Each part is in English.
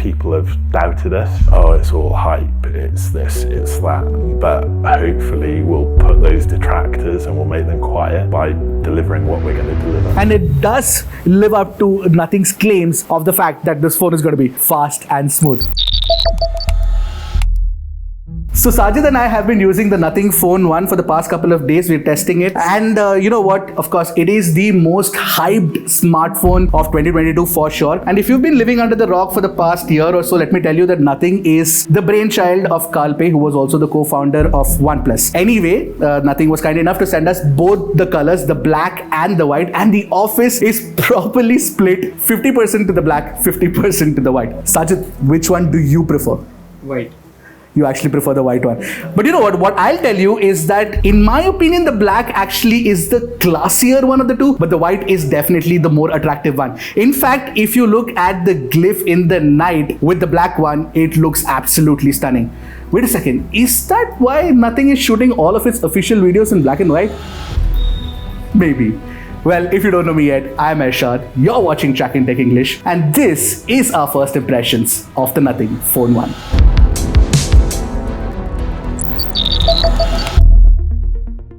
people have doubted us. Oh, it's all hype, it's this, it's that. But hopefully we'll put those detractors and we'll make them quiet by delivering what we're going to deliver. And it does live up to Nothing's claims of the fact that this phone is going to be fast and smooth. So Sajid and I have been using the Nothing Phone 1 for the past couple of days. We're testing it, and you know what? Of course, it is the most hyped smartphone of 2022 for sure. And if you've been living under the rock for the past year or so, let me tell you that Nothing is the brainchild of GLYPHS, who was also the co-founder of OnePlus. Anyway, Nothing was kind enough to send us both the colors, the black and the white, and the office is properly split 50% to the black, 50% to the white. Sajid, which one do you prefer? White. You actually prefer the white one. But you know what I'll tell you is that in my opinion, the black actually is the classier one of the two, but the white is definitely the more attractive one. In fact, if you look at the glyph in the night with the black one, it looks absolutely stunning. Wait a second, is that why Nothing is shooting all of its official videos in black and white? Maybe. Well, if you don't know me yet, I'm Ershad, you're watching Trakin Tech English, and this is our first impressions of the Nothing Phone 1.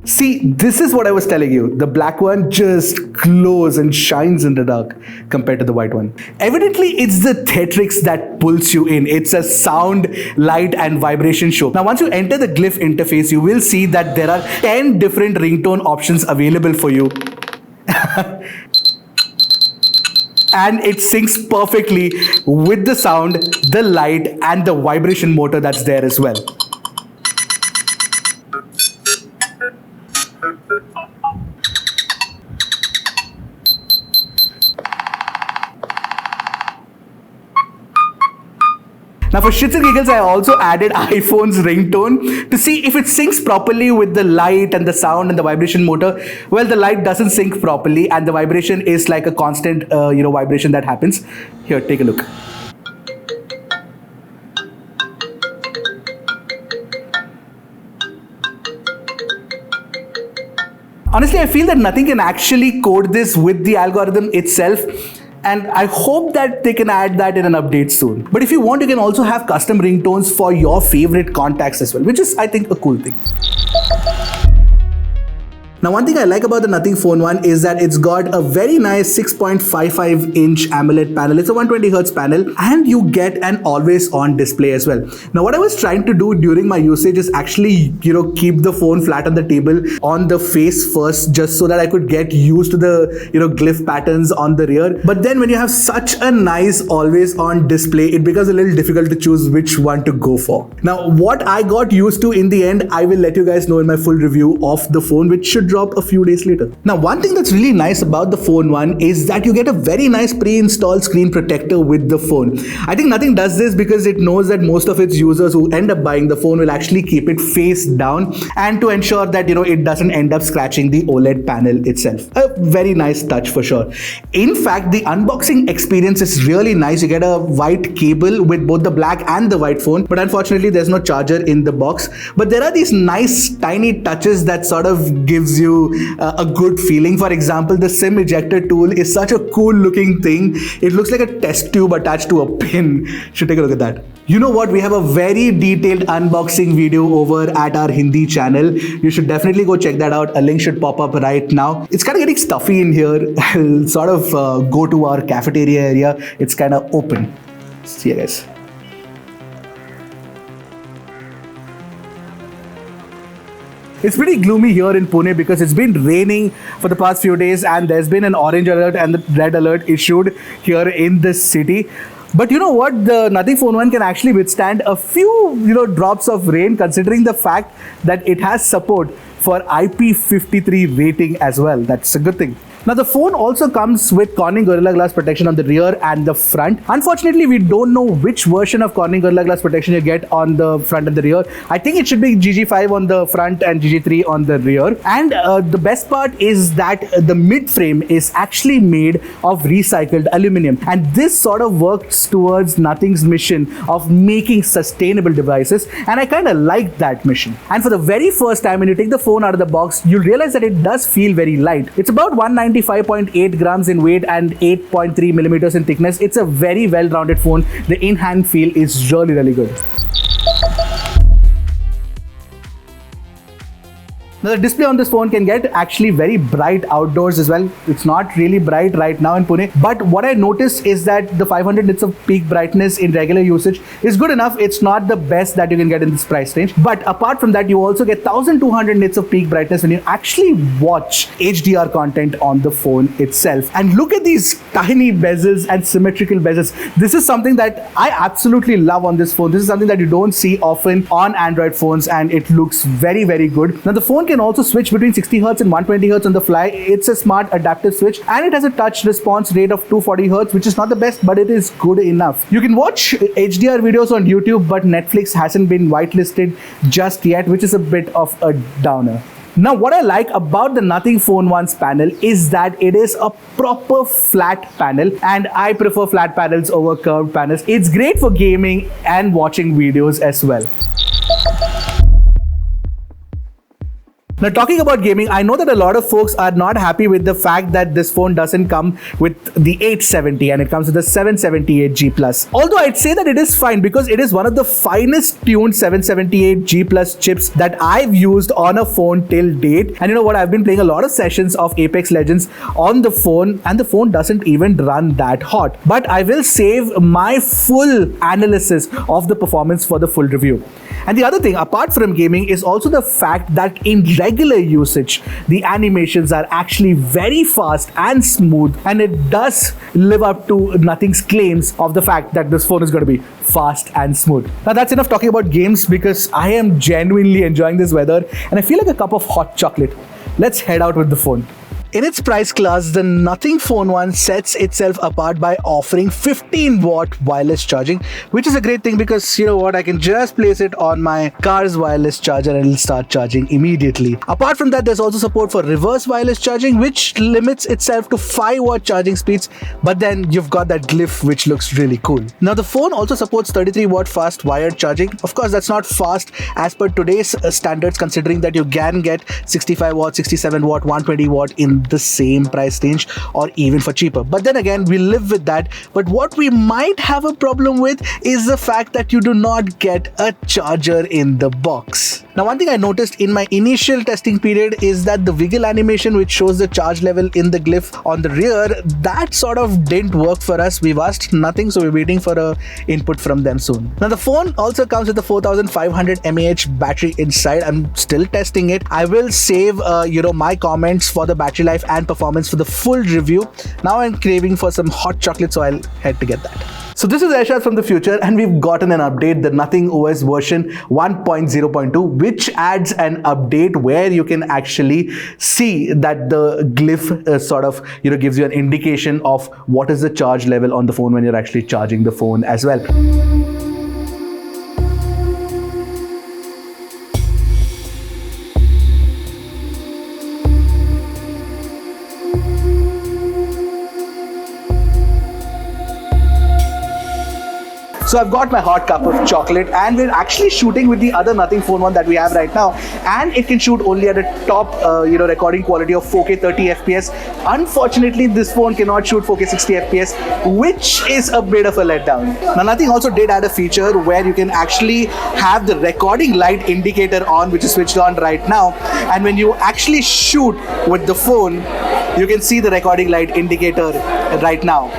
See, this is what I was telling you. The black one just glows and shines in the dark compared to the white one. Evidently, it's the theatrics that pulls you in. It's a sound, light and vibration show. Now, once you enter the glyph interface, you will see that there are 10 different ringtone options available for you. And it syncs perfectly with the sound, the light and the vibration motor that's there as well. Now for shits and giggles, I also added iPhone's ringtone to see if it syncs properly with the light and the sound and the vibration motor. Well, the light doesn't sync properly and the vibration is like a constant vibration that happens. Here, take a look. Honestly, I feel that Nothing can actually code this with the algorithm itself. And I hope that they can add that in an update soon. But if you want, you can also have custom ringtones for your favorite contacts as well, which is, I think, a cool thing. Now, one thing I like about the Nothing Phone 1 is that it's got a very nice 6.55-inch AMOLED panel. It's a 120Hz panel and you get an always-on display as well. Now, what I was trying to do during my usage is actually, keep the phone flat on the table on the face first, just so that I could get used to the, glyph patterns on the rear. But then when you have such a nice always-on display, it becomes a little difficult to choose which one to go for. Now, what I got used to in the end, I will let you guys know in my full review of the phone, which should drop a few days later. Now, one thing that's really nice about the Phone 1 is that you get a very nice pre-installed screen protector with the phone. I think Nothing does this because it knows that most of its users who end up buying the phone will actually keep it face down, and to ensure that it doesn't end up scratching the OLED panel itself. A very nice touch for sure. In fact, the unboxing experience is really nice. You get a white cable with both the black and the white phone, but unfortunately there's no charger in the box. But there are these nice tiny touches that sort of gives you a good feeling. For example, the SIM ejector tool is such a cool looking thing. It looks like a test tube attached to a pin. Should take a look at that. You know what? We have a very detailed unboxing video over at our Hindi channel. You should definitely go check that out. A link should pop up right now. It's kind of getting stuffy in here. I'll sort of go to our cafeteria area. It's kind of open. See you guys. It's pretty gloomy here in Pune because it's been raining for the past few days and there's been an orange alert and the red alert issued here in this city. But you know what? The Nothing Phone 1 can actually withstand a few, drops of rain, considering the fact that it has support for IP53 rating as well. That's a good thing. Now, the phone also comes with Corning Gorilla Glass protection on the rear and the front. Unfortunately, we don't know which version of Corning Gorilla Glass protection you get on the front and the rear. I think it should be GG5 on the front and GG3 on the rear. And the best part is that the mid frame is actually made of recycled aluminum. And this sort of works towards Nothing's mission of making sustainable devices. And I kind of like that mission. And for the very first time, when you take the phone out of the box, you'll realize that it does feel very light. It's about 190 195.8 grams in weight and 8.3 millimeters in thickness. It's a very well-rounded phone. The in-hand feel is really, really good. Now the display on this phone can get actually very bright outdoors as well. It's not really bright right now in Pune, but what I noticed is that the 500 nits of peak brightness in regular usage is good enough. It's not the best that you can get in this price range, but apart from that, you also get 1200 nits of peak brightness when you actually watch HDR content on the phone itself. And look at these tiny bezels and symmetrical bezels. This is something that I absolutely love on this phone. This is something that you don't see often on Android phones, and it looks very, very good. Now the phone can also switch between 60 Hz and 120 Hz on the fly. It's a smart adaptive switch, and it has a touch response rate of 240 Hz, which is not the best, but it is good enough. You can watch HDR videos on YouTube, but Netflix hasn't been whitelisted just yet, which is a bit of a downer. Now, what I like about the Nothing Phone 1's panel is that it is a proper flat panel, and I prefer flat panels over curved panels. It's great for gaming and watching videos as well. Now, talking about gaming, I know that a lot of folks are not happy with the fact that this phone doesn't come with the 870 and it comes with the 778G Plus. Although I'd say that it is fine because it is one of the finest tuned 778G Plus chips that I've used on a phone till date. And you know what? I've been playing a lot of sessions of Apex Legends on the phone, and the phone doesn't even run that hot. But I will save my full analysis of the performance for the full review. And the other thing, apart from gaming, is also the fact that in regular usage, the animations are actually very fast and smooth, and it does live up to Nothing's claims of the fact that this phone is going to be fast and smooth. Now that's enough talking about games, because I am genuinely enjoying this weather and I feel like a cup of hot chocolate. Let's head out with the phone. In its price class, the Nothing Phone 1 sets itself apart by offering 15-watt wireless charging, which is a great thing because, you know what, I can just place it on my car's wireless charger and it'll start charging immediately. Apart from that, there's also support for reverse wireless charging, which limits itself to 5-watt charging speeds, but then you've got that glyph, which looks really cool. Now, the phone also supports 33-watt fast wired charging. Of course, that's not fast as per today's standards, considering that you can get 65-watt, 67-watt, 120-watt in the same price range, or even for cheaper. But then again, we live with that. But what we might have a problem with is the fact that you do not get a charger in the box. Now, one thing I noticed in my initial testing period is that the wiggle animation, which shows the charge level in the glyph on the rear, that sort of didn't work for us. We've asked Nothing, so we're waiting for a input from them soon. Now, the phone also comes with a 4500 mAh battery inside. I'm still testing it. I will save my comments for the battery life and performance for the full review. Now I'm craving for some hot chocolate, so I'll head to get that. So this is Ershad from the future, and we've gotten an update, the Nothing OS version 1.0.2, which adds an update where you can actually see that the glyph gives you an indication of what is the charge level on the phone when you're actually charging the phone as well. So I've got my hot cup of chocolate, and we're actually shooting with the other Nothing Phone 1 that we have right now, and it can shoot only at a top recording quality of 4K 30 FPS. Unfortunately, this phone cannot shoot 4K 60 FPS, which is a bit of a letdown. Now, Nothing also did add a feature where you can actually have the recording light indicator on, which is switched on right now, and when you actually shoot with the phone, you can see the recording light indicator right now.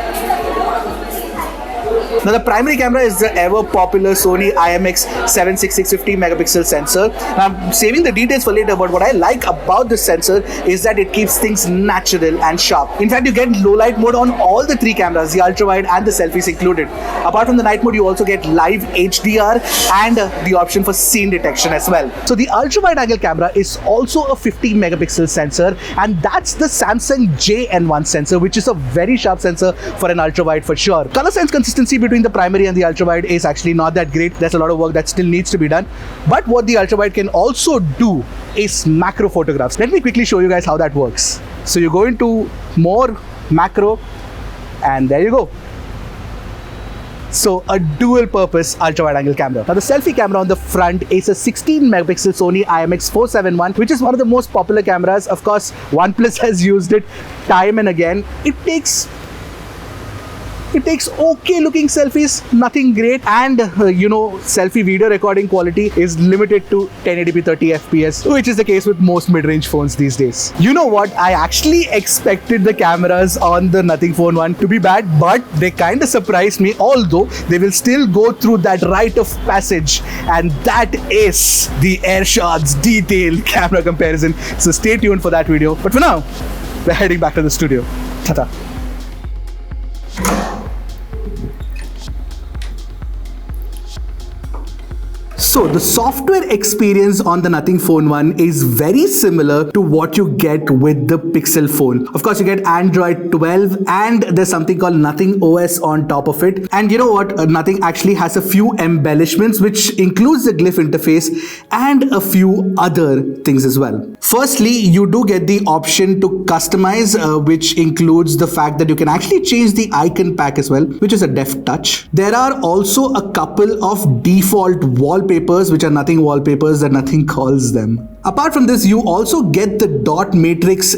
Now, the primary camera is the ever popular Sony IMX76650 megapixel sensor. Now, I'm saving the details for later, but what I like about this sensor is that it keeps things natural and sharp. In fact, you get low light mode on all the three cameras, the ultra wide and the selfies included. Apart from the night mode, you also get live HDR and the option for scene detection as well. So the ultra wide angle camera is also a 50 megapixel sensor, and that's the Samsung JN1 sensor, which is a very sharp sensor for an ultra wide for sure. Color sense consistency between the primary and the ultra wide is actually not that great. There's a lot of work that still needs to be done. But what the ultra wide can also do is macro photographs. Let me quickly show you guys how that works. So you go into more macro, and there you go. So a dual purpose ultra wide angle camera. Now the selfie camera on the front is a 16 megapixel Sony IMX471, which is one of the most popular cameras. Of course, OnePlus has used it time and again. It takes okay looking selfies, nothing great, and selfie video recording quality is limited to 1080p 30 fps, which is the case with most mid-range phones these days. You know what, I actually expected the cameras on the Nothing Phone 1 to be bad, but they kind of surprised me, although they will still go through that rite of passage, and that is the Ershad's detailed camera comparison. So stay tuned for that video, but for now we're heading back to the studio. Ta-ta. So the software experience on the Nothing Phone 1 is very similar to what you get with the Pixel phone. Of course, you get Android 12 and there's something called Nothing OS on top of it. And you know what? Nothing actually has a few embellishments, which includes the glyph interface and a few other things as well. Firstly, you do get the option to customize, which includes the fact that you can actually change the icon pack as well, which is a deft touch. There are also a couple of default wallpapers, which are Nothing wallpapers that Nothing calls them. Apart from this, you also get the dot matrix,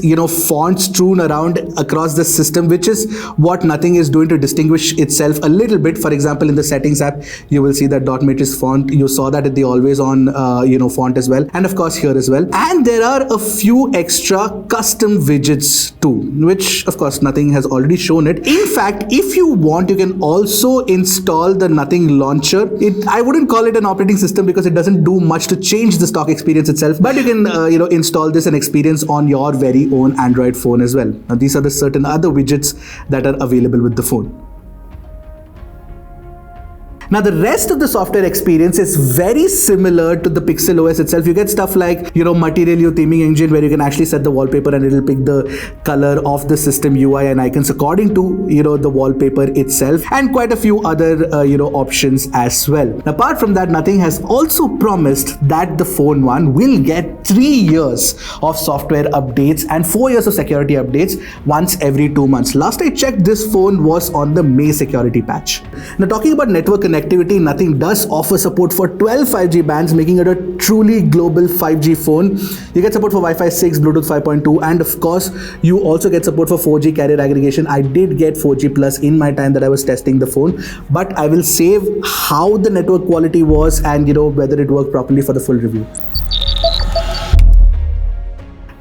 font strewn around across the system, which is what Nothing is doing to distinguish itself a little bit. For example, in the settings app, you will see that dot matrix font. You saw that at the always on, font as well. And of course here as well. And there are a few extra custom widgets too, which of course Nothing has already shown it. In fact, if you want, you can also install the Nothing launcher. I wouldn't call it an operating system because it doesn't do much to change the stock experience itself, but you can install this and experience on your very own Android phone as well. Now these are the certain other widgets that are available with the phone. Now the rest of the software experience is very similar to the Pixel OS itself. You get stuff like, Material theming engine, where you can actually set the wallpaper and it'll pick the color of the system UI and icons according to, the wallpaper itself, and quite a few other, options as well. Now, apart from that, Nothing has also promised that the Phone 1 will get 3 years of software updates and 4 years of security updates once every 2 months. Last I checked, this phone was on the May security patch. Now talking about network connectivity, Nothing does offer support for 12 5G bands, making it a truly global 5G phone. You get support for Wi-Fi 6, Bluetooth 5.2, and of course, you also get support for 4G carrier aggregation. I did get 4G Plus in my time that I was testing the phone, but I will save how the network quality was and whether it worked properly for the full review.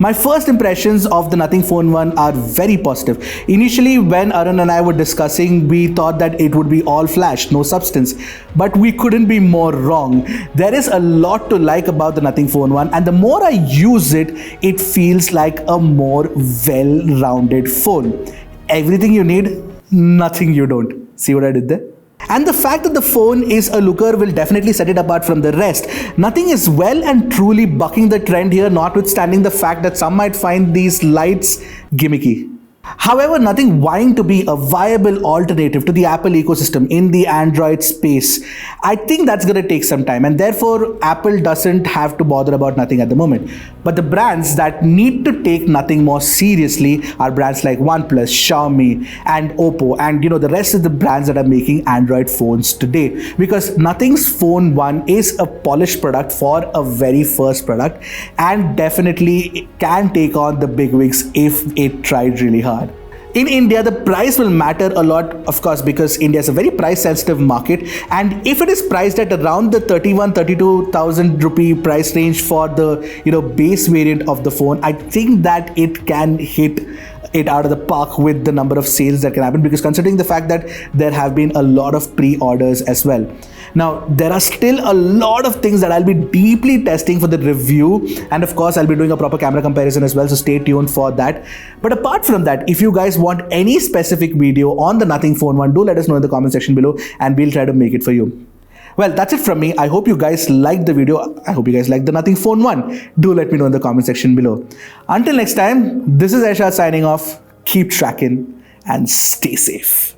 My first impressions of the Nothing Phone 1 are very positive. Initially, when Arun and I were discussing, we thought that it would be all flash, no substance. But we couldn't be more wrong. There is a lot to like about the Nothing Phone 1, and the more I use it, it feels like a more well-rounded phone. Everything you need, nothing you don't. See what I did there? And the fact that the phone is a looker will definitely set it apart from the rest. Nothing is well and truly bucking the trend here, notwithstanding the fact that some might find these lights gimmicky. However, Nothing vying to be a viable alternative to the Apple ecosystem in the Android space, I think that's going to take some time, and therefore Apple doesn't have to bother about Nothing at the moment. But the brands that need to take Nothing more seriously are brands like OnePlus, Xiaomi, and Oppo, and the rest of the brands that are making Android phones today. Because Nothing's Phone 1 is a polished product for a very first product, and definitely can take on the big wigs if it tried really hard. In India, the price will matter a lot, of course, because India is a very price sensitive market, and if it is priced at around the 32,000 rupee price range for the base variant of the phone, I think that it can hit it out of the park with the number of sales that can happen, because considering the fact that there have been a lot of pre-orders as well. Now, there are still a lot of things that I'll be deeply testing for the review, and of course I'll be doing a proper camera comparison as well, so stay tuned for that. But apart from that, if you guys want any specific video on the Nothing Phone 1, do let us know in the comment section below and we'll try to make it for you. Well, that's it from me. I hope you guys liked the video. I hope you guys liked the Nothing Phone 1. Do let me know in the comment section below. Until next time, this is Ershad signing off. Keep tracking and stay safe.